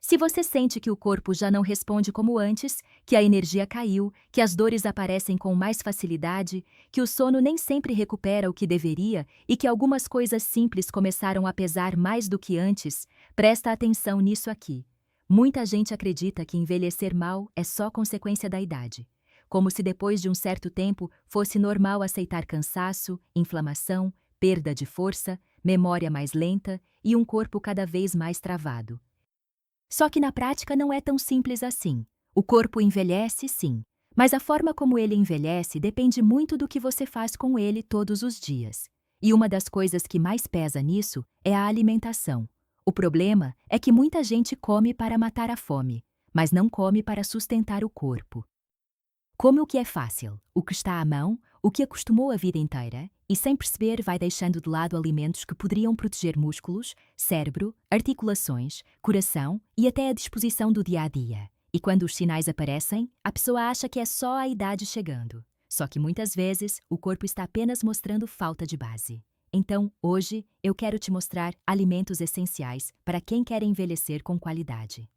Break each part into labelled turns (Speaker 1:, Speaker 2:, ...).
Speaker 1: Se você sente que o corpo já não responde como antes, que a energia caiu, que as dores aparecem com mais facilidade, que o sono nem sempre recupera o que deveria e que algumas coisas simples começaram a pesar mais do que antes, presta atenção nisso aqui. Muita gente acredita que envelhecer mal é só consequência da idade, como se depois de um certo tempo fosse normal aceitar cansaço, inflamação, perda de força, memória mais lenta e um corpo cada vez mais travado. Só que na prática não é tão simples assim. O corpo envelhece, sim, mas a forma como ele envelhece depende muito do que você faz com ele todos os dias. E uma das coisas que mais pesa nisso é a alimentação. O problema é que muita gente come para matar a fome, mas não come para sustentar o corpo. Come o que é fácil, o que está à mão, o que acostumou a vida inteira, e sem perceber vai deixando de lado alimentos que poderiam proteger músculos, cérebro, articulações, coração e até a disposição do dia a dia. E quando os sinais aparecem, a pessoa acha que é só a idade chegando. Só que muitas vezes o corpo está apenas mostrando falta de base. Então, hoje, eu quero te mostrar alimentos essenciais para quem quer envelhecer com qualidade.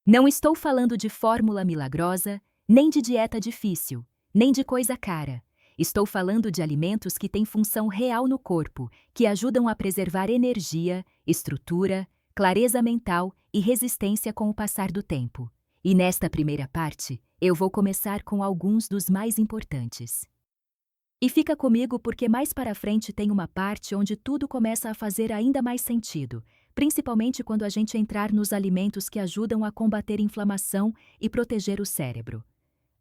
Speaker 1: Não estou falando de fórmula milagrosa, nem de dieta difícil, nem de coisa cara. Estou falando de alimentos que têm função real no corpo, que ajudam a preservar energia, estrutura, clareza mental e resistência com o passar do tempo. E nesta primeira parte, eu vou começar com alguns dos mais importantes. E fica comigo porque mais para frente tem uma parte onde tudo começa a fazer ainda mais sentido, principalmente quando a gente entrar nos alimentos que ajudam a combater inflamação e proteger o cérebro.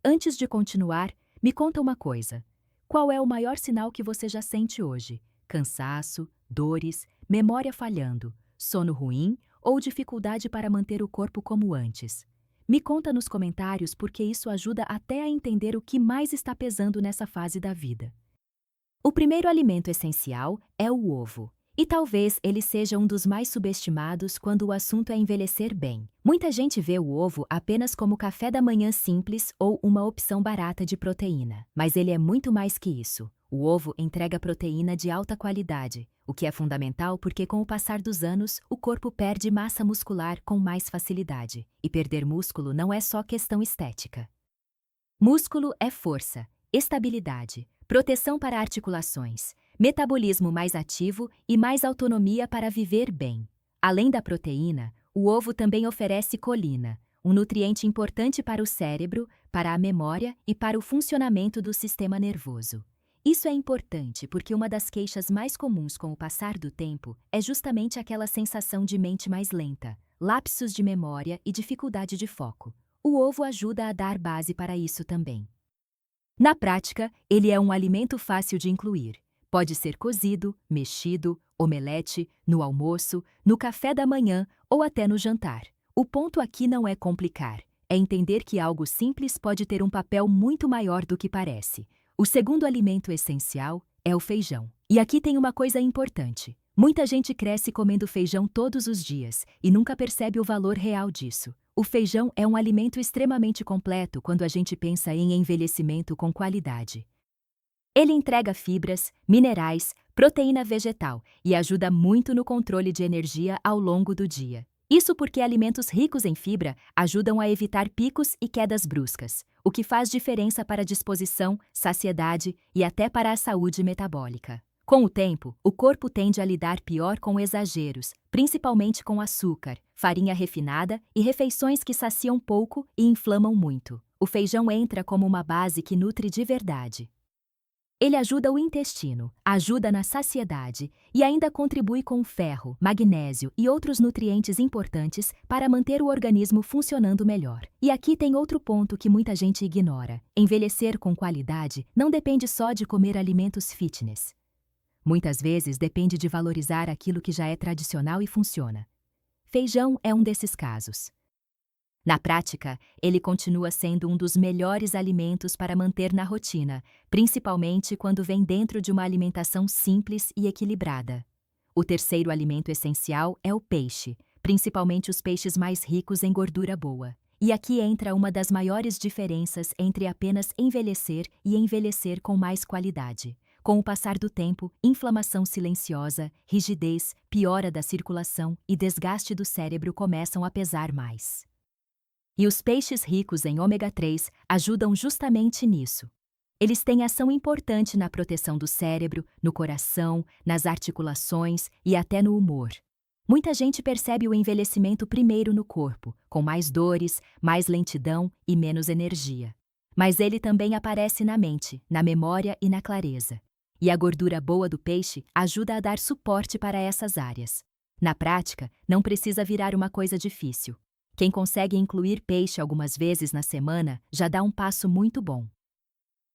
Speaker 1: Antes de continuar, me conta uma coisa. Qual é o maior sinal que você já sente hoje? Cansaço, dores, memória falhando, sono ruim ou dificuldade para manter o corpo como antes? Me conta nos comentários porque isso ajuda até a entender o que mais está pesando nessa fase da vida. O primeiro alimento essencial é o ovo. E talvez ele seja um dos mais subestimados quando o assunto é envelhecer bem. Muita gente vê o ovo apenas como café da manhã simples ou uma opção barata de proteína. Mas ele é muito mais que isso. O ovo entrega proteína de alta qualidade, o que é fundamental porque com o passar dos anos, o corpo perde massa muscular com mais facilidade. E perder músculo não é só questão estética. Músculo é força, estabilidade, proteção para articulações, metabolismo mais ativo e mais autonomia para viver bem. Além da proteína, o ovo também oferece colina, um nutriente importante para o cérebro, para a memória e para o funcionamento do sistema nervoso. Isso é importante porque uma das queixas mais comuns com o passar do tempo é justamente aquela sensação de mente mais lenta, lapsos de memória e dificuldade de foco. O ovo ajuda a dar base para isso também. Na prática, ele é um alimento fácil de incluir. Pode ser cozido, mexido, omelete, no almoço, no café da manhã ou até no jantar. O ponto aqui não é complicar, é entender que algo simples pode ter um papel muito maior do que parece. O segundo alimento essencial é o feijão. E aqui tem uma coisa importante. Muita gente cresce comendo feijão todos os dias e nunca percebe o valor real disso. O feijão é um alimento extremamente completo quando a gente pensa em envelhecimento com qualidade. Ele entrega fibras, minerais, proteína vegetal e ajuda muito no controle de energia ao longo do dia. Isso porque alimentos ricos em fibra ajudam a evitar picos e quedas bruscas, o que faz diferença para a disposição, saciedade e até para a saúde metabólica. Com o tempo, o corpo tende a lidar pior com exageros, principalmente com açúcar, farinha refinada e refeições que saciam pouco e inflamam muito. O feijão entra como uma base que nutre de verdade. Ele ajuda o intestino, ajuda na saciedade e ainda contribui com ferro, magnésio e outros nutrientes importantes para manter o organismo funcionando melhor. E aqui tem outro ponto que muita gente ignora. Envelhecer com qualidade não depende só de comer alimentos fitness. Muitas vezes depende de valorizar aquilo que já é tradicional e funciona. Feijão é um desses casos. Na prática, ele continua sendo um dos melhores alimentos para manter na rotina, principalmente quando vem dentro de uma alimentação simples e equilibrada. O terceiro alimento essencial é o peixe, principalmente os peixes mais ricos em gordura boa. E aqui entra uma das maiores diferenças entre apenas envelhecer e envelhecer com mais qualidade. Com o passar do tempo, inflamação silenciosa, rigidez, piora da circulação e desgaste do cérebro começam a pesar mais. E os peixes ricos em ômega 3 ajudam justamente nisso. Eles têm ação importante na proteção do cérebro, no coração, nas articulações e até no humor. Muita gente percebe o envelhecimento primeiro no corpo, com mais dores, mais lentidão e menos energia. Mas ele também aparece na mente, na memória e na clareza. E a gordura boa do peixe ajuda a dar suporte para essas áreas. Na prática, não precisa virar uma coisa difícil. Quem consegue incluir peixe algumas vezes na semana já dá um passo muito bom.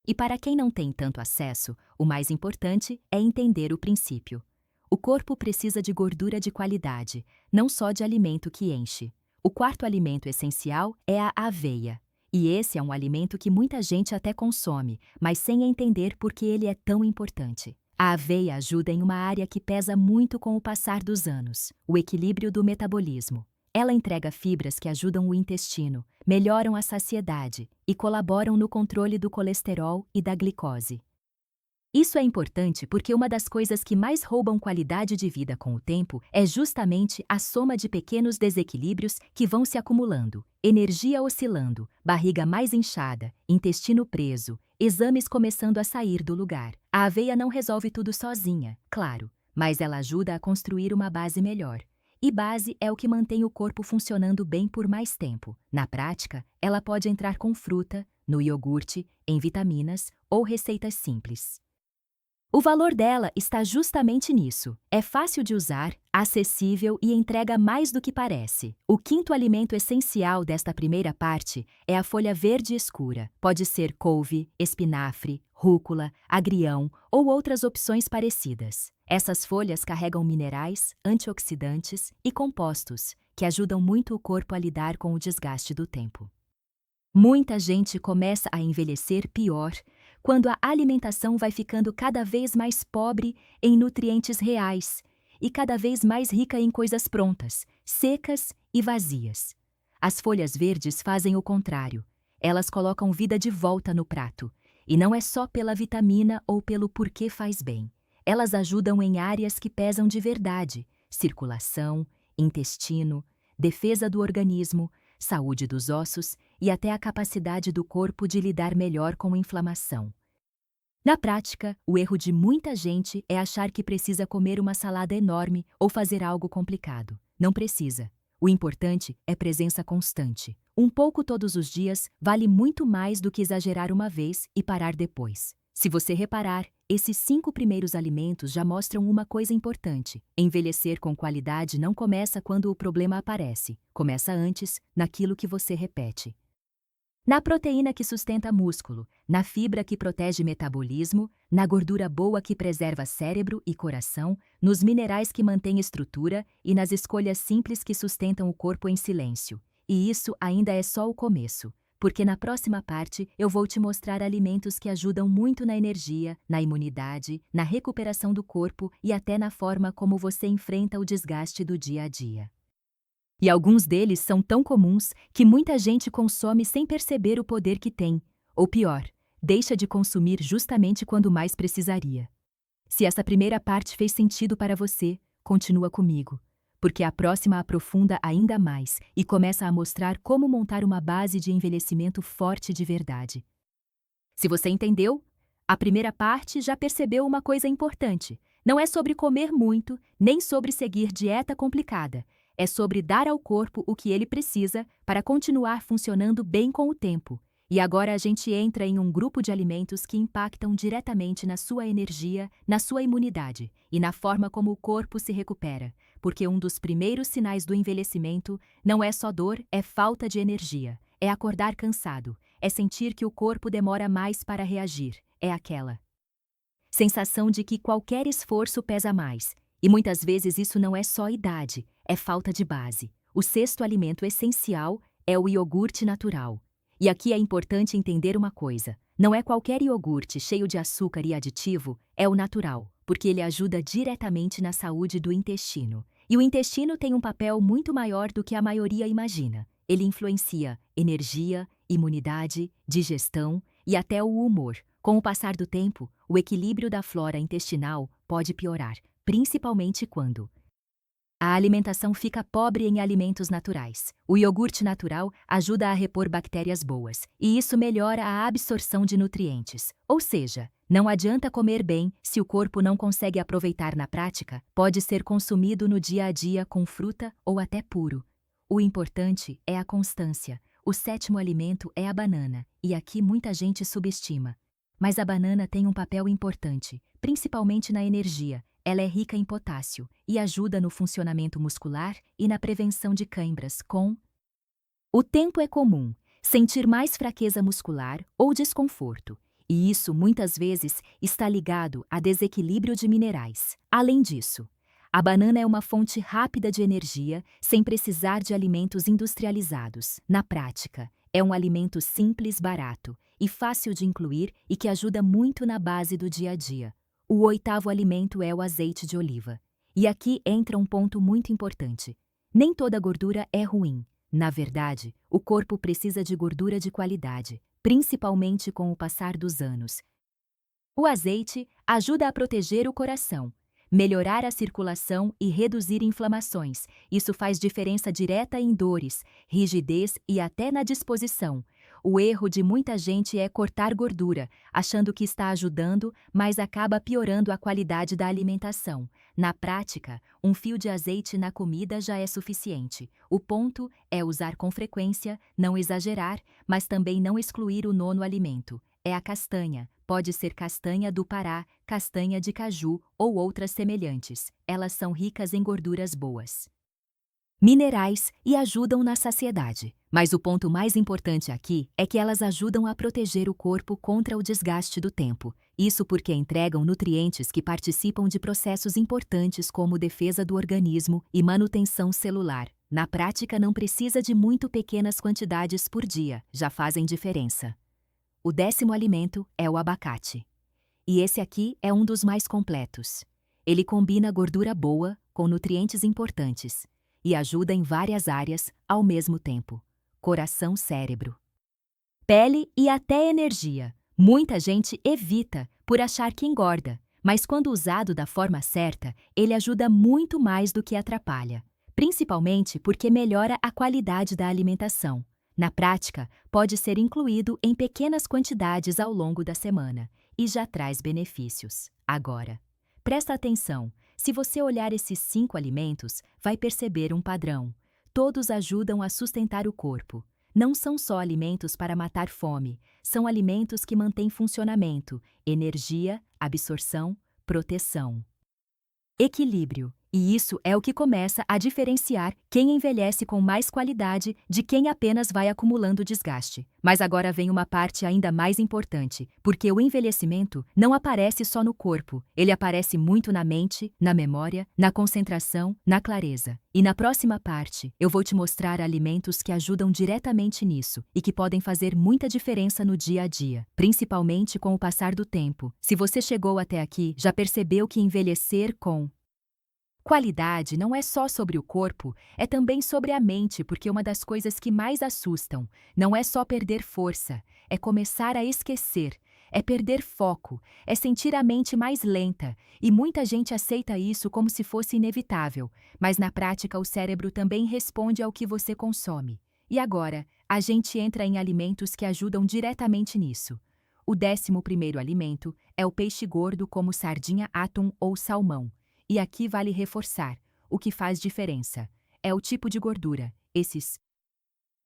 Speaker 1: E para quem não tem tanto acesso, o mais importante é entender o princípio. O corpo precisa de gordura de qualidade, não só de alimento que enche. O quarto alimento essencial é a aveia. E esse é um alimento que muita gente até consome, mas sem entender por que ele é tão importante. A aveia ajuda em uma área que pesa muito com o passar dos anos, o equilíbrio do metabolismo. Ela entrega fibras que ajudam o intestino, melhoram a saciedade e colaboram no controle do colesterol e da glicose. Isso é importante porque uma das coisas que mais roubam qualidade de vida com o tempo é justamente a soma de pequenos desequilíbrios que vão se acumulando, energia oscilando, barriga mais inchada, intestino preso, exames começando a sair do lugar. A aveia não resolve tudo sozinha, claro, mas ela ajuda a construir uma base melhor. E base é o que mantém o corpo funcionando bem por mais tempo. Na prática, ela pode entrar com fruta, no iogurte, em vitaminas ou receitas simples. O valor dela está justamente nisso. É fácil de usar, acessível e entrega mais do que parece. O quinto alimento essencial desta primeira parte é a folha verde escura. Pode ser couve, espinafre, rúcula, agrião ou outras opções parecidas. Essas folhas carregam minerais, antioxidantes e compostos que ajudam muito o corpo a lidar com o desgaste do tempo. Muita gente começa a envelhecer pior quando a alimentação vai ficando cada vez mais pobre em nutrientes reais e cada vez mais rica em coisas prontas, secas e vazias. As folhas verdes fazem o contrário. Elas colocam vida de volta no prato, e não é só pela vitamina ou pelo porquê faz bem. Elas ajudam em áreas que pesam de verdade: circulação, intestino, defesa do organismo, saúde dos ossos e até a capacidade do corpo de lidar melhor com inflamação. Na prática, o erro de muita gente é achar que precisa comer uma salada enorme ou fazer algo complicado. Não precisa. O importante é presença constante. Um pouco todos os dias vale muito mais do que exagerar uma vez e parar depois. Se você reparar, esses 5 primeiros alimentos já mostram uma coisa importante. Envelhecer com qualidade não começa quando o problema aparece. Começa antes, naquilo que você repete. Na proteína que sustenta músculo, na fibra que protege metabolismo, na gordura boa que preserva cérebro e coração, nos minerais que mantêm estrutura e nas escolhas simples que sustentam o corpo em silêncio. E isso ainda é só o começo, porque na próxima parte eu vou te mostrar alimentos que ajudam muito na energia, na imunidade, na recuperação do corpo e até na forma como você enfrenta o desgaste do dia a dia. E alguns deles são tão comuns que muita gente consome sem perceber o poder que tem. Ou pior, deixa de consumir justamente quando mais precisaria. Se essa primeira parte fez sentido para você, continua comigo, porque a próxima aprofunda ainda mais e começa a mostrar como montar uma base de envelhecimento forte de verdade. Se você entendeu, a primeira parte já percebeu uma coisa importante. Não é sobre comer muito, nem sobre seguir dieta complicada. É sobre dar ao corpo o que ele precisa para continuar funcionando bem com o tempo. E agora a gente entra em um grupo de alimentos que impactam diretamente na sua energia, na sua imunidade e na forma como o corpo se recupera, porque um dos primeiros sinais do envelhecimento não é só dor, é falta de energia, é acordar cansado, é sentir que o corpo demora mais para reagir, é aquela sensação de que qualquer esforço pesa mais. E muitas vezes isso não é só idade, é falta de base. O sexto alimento essencial é o iogurte natural. E aqui é importante entender uma coisa: não é qualquer iogurte cheio de açúcar e aditivo, é o natural, porque ele ajuda diretamente na saúde do intestino. E o intestino tem um papel muito maior do que a maioria imagina. Ele influencia energia, imunidade, digestão e até o humor, Com o passar do tempo, o equilíbrio da flora intestinal pode piorar, principalmente quando a alimentação fica pobre em alimentos naturais. O iogurte natural ajuda a repor bactérias boas, e isso melhora a absorção de nutrientes. Ou seja, não adianta comer bem se o corpo não consegue aproveitar na prática, pode ser consumido no dia a dia com fruta ou até puro. O importante é a constância. O sétimo alimento é a banana, e aqui muita gente subestima. Mas a banana tem um papel importante, principalmente na energia. Ela é rica em potássio e ajuda no funcionamento muscular e na prevenção de câimbras com o tempo é comum sentir mais fraqueza muscular ou desconforto, e isso muitas vezes está ligado a desequilíbrio de minerais. Além disso, a banana é uma fonte rápida de energia sem precisar de alimentos industrializados. Na prática, é um alimento simples, barato e fácil de incluir e que ajuda muito na base do dia a dia. O oitavo alimento é o azeite de oliva. E aqui entra um ponto muito importante. Nem toda gordura é ruim. Na verdade, o corpo precisa de gordura de qualidade, principalmente com o passar dos anos. O azeite ajuda a proteger o coração, melhorar a circulação e reduzir inflamações. Isso faz diferença direta em dores, rigidez e até na disposição. O erro de muita gente é cortar gordura, achando que está ajudando, mas acaba piorando a qualidade da alimentação. Na prática, um fio de azeite na comida já é suficiente. O ponto é usar com frequência, não exagerar, mas também não excluir o nono alimento. É a castanha. Pode ser castanha do Pará, castanha de caju ou outras semelhantes. Elas são ricas em gorduras boas, minerais e ajudam na saciedade. Mas o ponto mais importante aqui é que elas ajudam a proteger o corpo contra o desgaste do tempo. Isso porque entregam nutrientes que participam de processos importantes como defesa do organismo e manutenção celular. Na prática, não precisa de muito pequenas quantidades por dia, já fazem diferença. O décimo alimento é o abacate. E esse aqui é um dos mais completos. Ele combina gordura boa com nutrientes importantes e ajuda em várias áreas ao mesmo tempo: coração, cérebro, pele e até energia. Muita gente evita por achar que engorda, mas quando usado da forma certa, ele ajuda muito mais do que atrapalha, principalmente porque melhora a qualidade da alimentação. Na prática, pode ser incluído em pequenas quantidades ao longo da semana e já traz benefícios. Agora, presta atenção. Se você olhar esses 5 alimentos, vai perceber um padrão. Todos ajudam a sustentar o corpo. Não são só alimentos para matar fome, são alimentos que mantêm funcionamento, energia, absorção, proteção, equilíbrio. E isso é o que começa a diferenciar quem envelhece com mais qualidade de quem apenas vai acumulando desgaste. Mas agora vem uma parte ainda mais importante, porque o envelhecimento não aparece só no corpo, ele aparece muito na mente, na memória, na concentração, na clareza. E na próxima parte, eu vou te mostrar alimentos que ajudam diretamente nisso e que podem fazer muita diferença no dia a dia, principalmente com o passar do tempo. Se você chegou até aqui, já percebeu que envelhecer com qualidade não é só sobre o corpo, é também sobre a mente, porque uma das coisas que mais assustam não é só perder força, é começar a esquecer, é perder foco, é sentir a mente mais lenta, e muita gente aceita isso como se fosse inevitável, mas na prática o cérebro também responde ao que você consome. E agora, a gente entra em alimentos que ajudam diretamente nisso. O 11º alimento é o peixe gordo como sardinha, atum ou salmão. E aqui vale reforçar, o que faz diferença é o tipo de gordura. Esses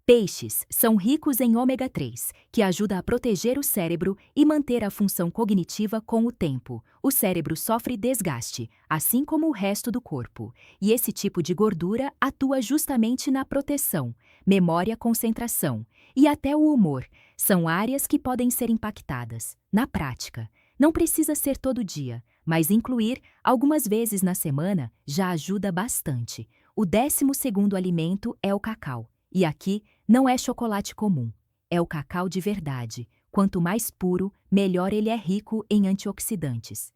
Speaker 1: peixes são ricos em ômega 3, que ajuda a proteger o cérebro e manter a função cognitiva com o tempo. O cérebro sofre desgaste, assim como o resto do corpo, e esse tipo de gordura atua justamente na proteção, memória, concentração e até o humor. São áreas que podem ser impactadas. Na prática, não precisa ser todo dia, mas incluir algumas vezes na semana já ajuda bastante. O 12º alimento é o cacau. E aqui não é chocolate comum, é o cacau de verdade. Quanto mais puro, melhor ele é rico em antioxidantes.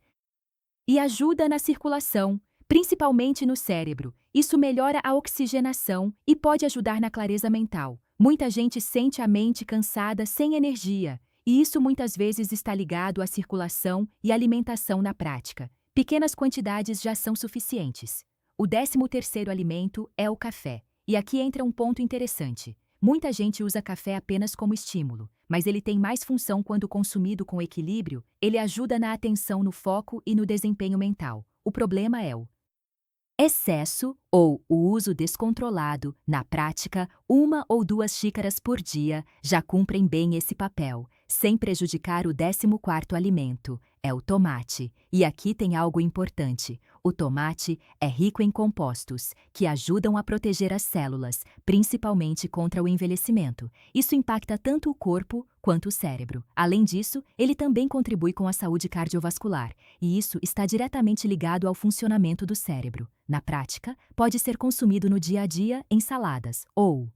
Speaker 1: E ajuda na circulação, principalmente no cérebro. Isso melhora a oxigenação e pode ajudar na clareza mental. Muita gente sente a mente cansada, sem energia. e isso muitas vezes está ligado à circulação e alimentação na prática. Pequenas quantidades já são suficientes. O 13º alimento é o café. E aqui entra um ponto interessante. Muita gente usa café apenas como estímulo, mas ele tem mais função quando consumido com equilíbrio, ele ajuda na atenção no foco e no desempenho mental. O problema é o excesso ou o uso descontrolado. Na prática, 1 ou 2 xícaras por dia já cumprem bem esse papel, sem prejudicar o 14º alimento, é o tomate. E aqui tem algo importante. O tomate é rico em compostos, que ajudam a proteger as células, principalmente contra o envelhecimento. Isso impacta tanto o corpo quanto o cérebro. Além disso, ele também contribui com a saúde cardiovascular, e isso está diretamente ligado ao funcionamento do cérebro. Na prática, pode ser consumido no dia a dia em saladas ou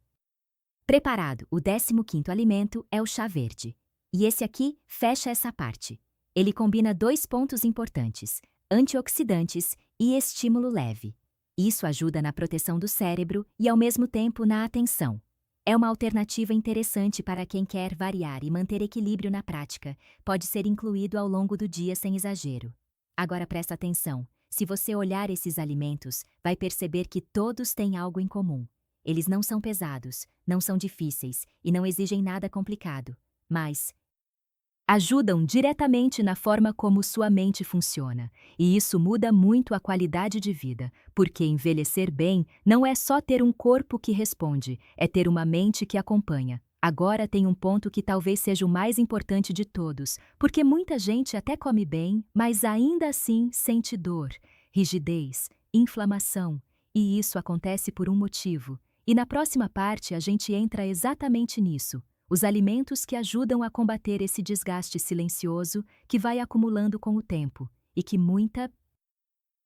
Speaker 1: preparado. O 15º alimento é o chá verde. E esse aqui fecha essa parte. Ele combina 2 pontos importantes: antioxidantes e estímulo leve. Isso ajuda na proteção do cérebro e, ao mesmo tempo, na atenção. É uma alternativa interessante para quem quer variar e manter equilíbrio na prática. Pode ser incluído ao longo do dia sem exagero. Agora presta atenção. Se você olhar esses alimentos, vai perceber que todos têm algo em comum. Eles não são pesados, não são difíceis e não exigem nada complicado, mas ajudam diretamente na forma como sua mente funciona. E isso muda muito a qualidade de vida, porque envelhecer bem não é só ter um corpo que responde, é ter uma mente que acompanha. Agora tem um ponto que talvez seja o mais importante de todos, porque muita gente até come bem, mas ainda assim sente dor, rigidez, inflamação. E isso acontece por um motivo. E na próxima parte a gente entra exatamente nisso. Os alimentos que ajudam a combater esse desgaste silencioso que vai acumulando com o tempo e que muita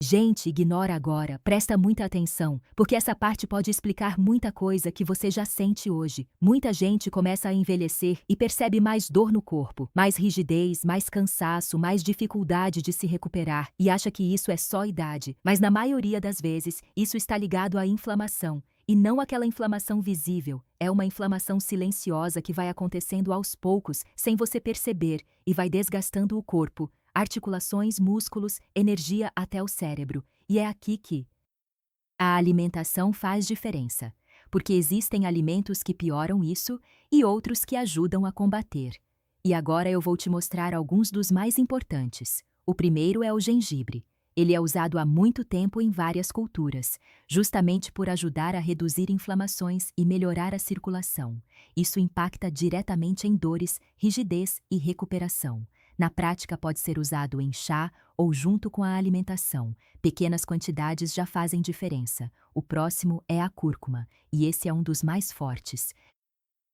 Speaker 1: gente ignora agora. Presta muita atenção, porque essa parte pode explicar muita coisa que você já sente hoje. Muita gente começa a envelhecer e percebe mais dor no corpo, mais rigidez, mais cansaço, mais dificuldade de se recuperar e acha que isso é só idade. Mas na maioria das vezes, isso está ligado à inflamação. E não aquela inflamação visível, é uma inflamação silenciosa que vai acontecendo aos poucos, sem você perceber, e vai desgastando o corpo, articulações, músculos, energia até o cérebro. E é aqui que a alimentação faz diferença, porque existem alimentos que pioram isso e outros que ajudam a combater. E agora eu vou te mostrar alguns dos mais importantes. O primeiro é o gengibre. Ele é usado há muito tempo em várias culturas, justamente por ajudar a reduzir inflamações e melhorar a circulação. Isso impacta diretamente em dores, rigidez e recuperação. Na prática, pode ser usado em chá ou junto com a alimentação. Pequenas quantidades já fazem diferença. O próximo é a cúrcuma, e esse é um dos mais fortes.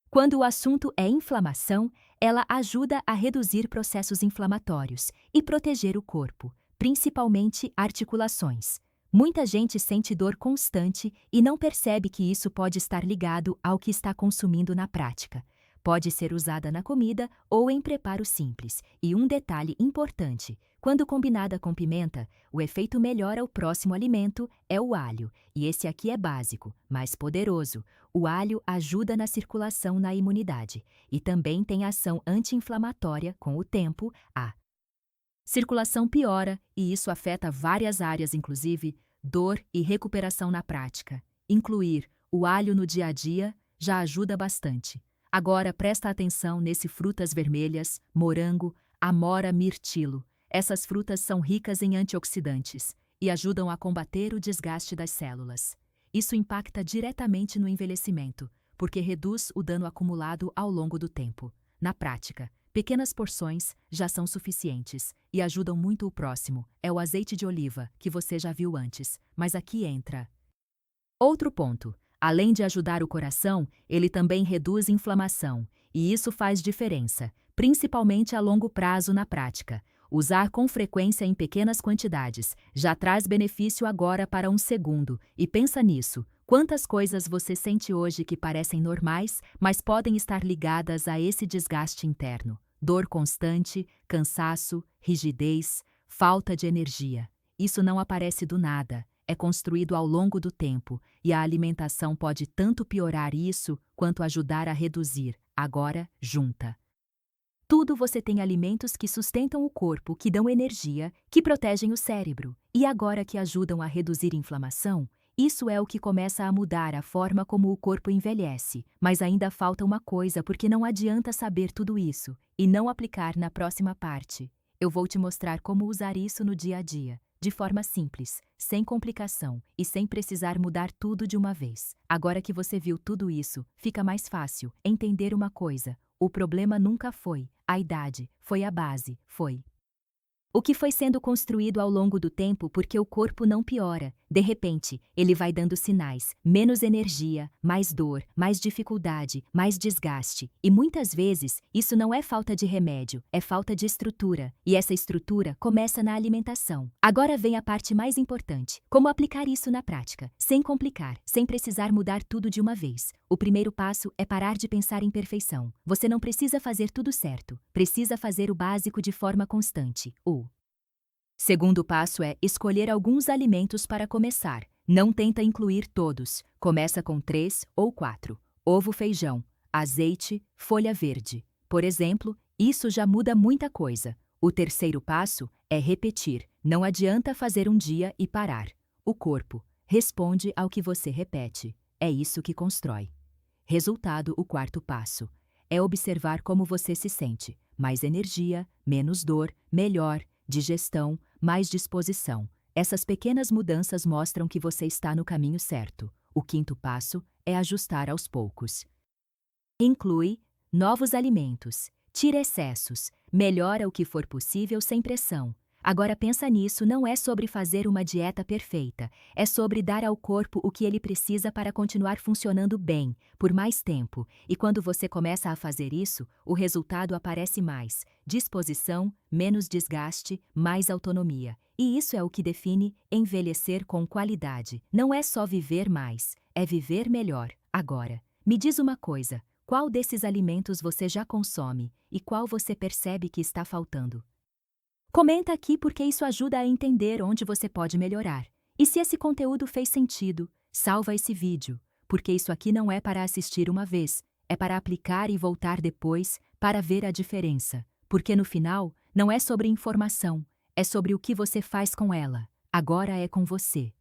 Speaker 1: Quando o assunto é inflamação, ela ajuda a reduzir processos inflamatórios e proteger o corpo, principalmente articulações. Muita gente sente dor constante e não percebe que isso pode estar ligado ao que está consumindo na prática. Pode ser usada na comida ou em preparo simples. E um detalhe importante: quando combinada com pimenta, o efeito melhora. O próximo alimento é o alho. E esse aqui é básico, mas poderoso. O alho ajuda na circulação, na imunidade. E também tem ação anti-inflamatória. Com o tempo, a circulação piora e isso afeta várias áreas, inclusive dor e recuperação na prática. Incluir o alho no dia a dia já ajuda bastante. Agora presta atenção nesse frutas vermelhas, morango, amora, mirtilo. Essas frutas são ricas em antioxidantes e ajudam a combater o desgaste das células. Isso impacta diretamente no envelhecimento, porque reduz o dano acumulado ao longo do tempo. Na prática, pequenas porções já são suficientes e ajudam muito o próximo. É o azeite de oliva, que você já viu antes, mas aqui entra outro ponto. Além de ajudar o coração, ele também reduz inflamação, e isso faz diferença, principalmente a longo prazo na prática. Usar com frequência em pequenas quantidades já traz benefício agora para um segundo, e pensa nisso. Quantas coisas você sente hoje que parecem normais, mas podem estar ligadas a esse desgaste interno? Dor constante, cansaço, rigidez, falta de energia. Isso não aparece do nada, é construído ao longo do tempo, e a alimentação pode tanto piorar isso quanto ajudar a reduzir. Agora, junta Tudo você tem alimentos que sustentam o corpo, que dão energia, que protegem o cérebro. E agora que ajudam a reduzir inflamação, isso é o que começa a mudar a forma como o corpo envelhece. Mas ainda falta uma coisa, porque não adianta saber tudo isso e não aplicar na próxima parte. Eu vou te mostrar como usar isso no dia a dia, de forma simples, sem complicação e sem precisar mudar tudo de uma vez. Agora que você viu tudo isso, fica mais fácil entender uma coisa: o problema nunca foi a idade, foi a base, foi o que foi sendo construído ao longo do tempo, porque o corpo não piora. De repente, ele vai dando sinais: menos energia, mais dor, mais dificuldade, mais desgaste. E muitas vezes, isso não é falta de remédio, é falta de estrutura. E essa estrutura começa na alimentação. Agora vem a parte mais importante: como aplicar isso na prática, sem complicar, sem precisar mudar tudo de uma vez. O primeiro passo é parar de pensar em perfeição. Você não precisa fazer tudo certo, precisa fazer o básico de forma constante. O segundo passo é escolher alguns alimentos para começar. Não tenta incluir todos. Começa com 3 ou 4. Ovo, feijão, azeite, folha verde. Por exemplo, isso já muda muita coisa. O terceiro passo é repetir. Não adianta fazer um dia e parar. O corpo responde ao que você repete. É isso que constrói. Resultado: o quarto passo é observar como você se sente. Mais energia, menos dor, melhor digestão, mais disposição. Essas pequenas mudanças mostram que você está no caminho certo. O quinto passo é ajustar aos poucos. Inclui novos alimentos, tira excessos, melhora o que for possível sem pressão. Agora pensa nisso, não é sobre fazer uma dieta perfeita, é sobre dar ao corpo o que ele precisa para continuar funcionando bem, por mais tempo. E quando você começa a fazer isso, o resultado aparece mais: disposição, menos desgaste, mais autonomia. E isso é o que define envelhecer com qualidade. Não é só viver mais, é viver melhor. Agora, me diz uma coisa: qual desses alimentos você já consome e qual você percebe que está faltando? Comenta aqui, porque isso ajuda a entender onde você pode melhorar. E se esse conteúdo fez sentido, salva esse vídeo, porque isso aqui não é para assistir uma vez, é para aplicar e voltar depois para ver a diferença. Porque no final, não é sobre informação, é sobre o que você faz com ela. Agora é com você.